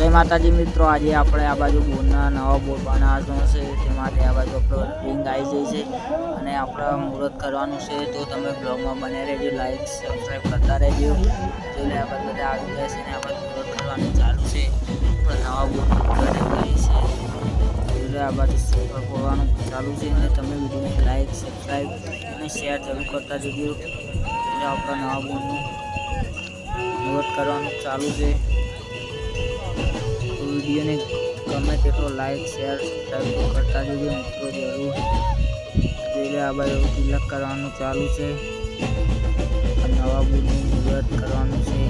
જય માતાજી મિત્રો, આજે આપણે આ બાજુ બોરના નવા બોર બનાવવાનો છે, તે માટે આ બાજુ આપણે રિંગ આવી જઈ છે અને આપણે મુહૂર્ત કરવાનું છે. તો તમે બ્લોગમાં બન્યા રહેજો, લાઈક સબસ્ક્રાઈબ કરતા રહેજો. જોઈને આ બાજુ બધા આવી ગયા છે અને આપણે મુહૂર્ત કરવાનું ચાલુ છે. આપણે નવા બોરનું મુહૂર્ત કરીએ છીએ. જોઈને આ બાજુ સુપર પોવાનું ચાલુ છે અને તમે વિડીયોને લાઈક સબસ્ક્રાઈબ અને શેર જરૂર કરતા જજો. જોઈને આપણે નવા બોરનું મુહૂર્ત કરવાનું ચાલુ છે. વિડીયોને ગમે તેટલો લાઈક શેર સબસ્ક્રાઈબ કરતા જજો મિત્રો જરૂર. જોઈ આ બાજુ તિલક કરવાનું ચાલુ છે, નવા બોરનું મુહૂર્ત કરવાનું છે.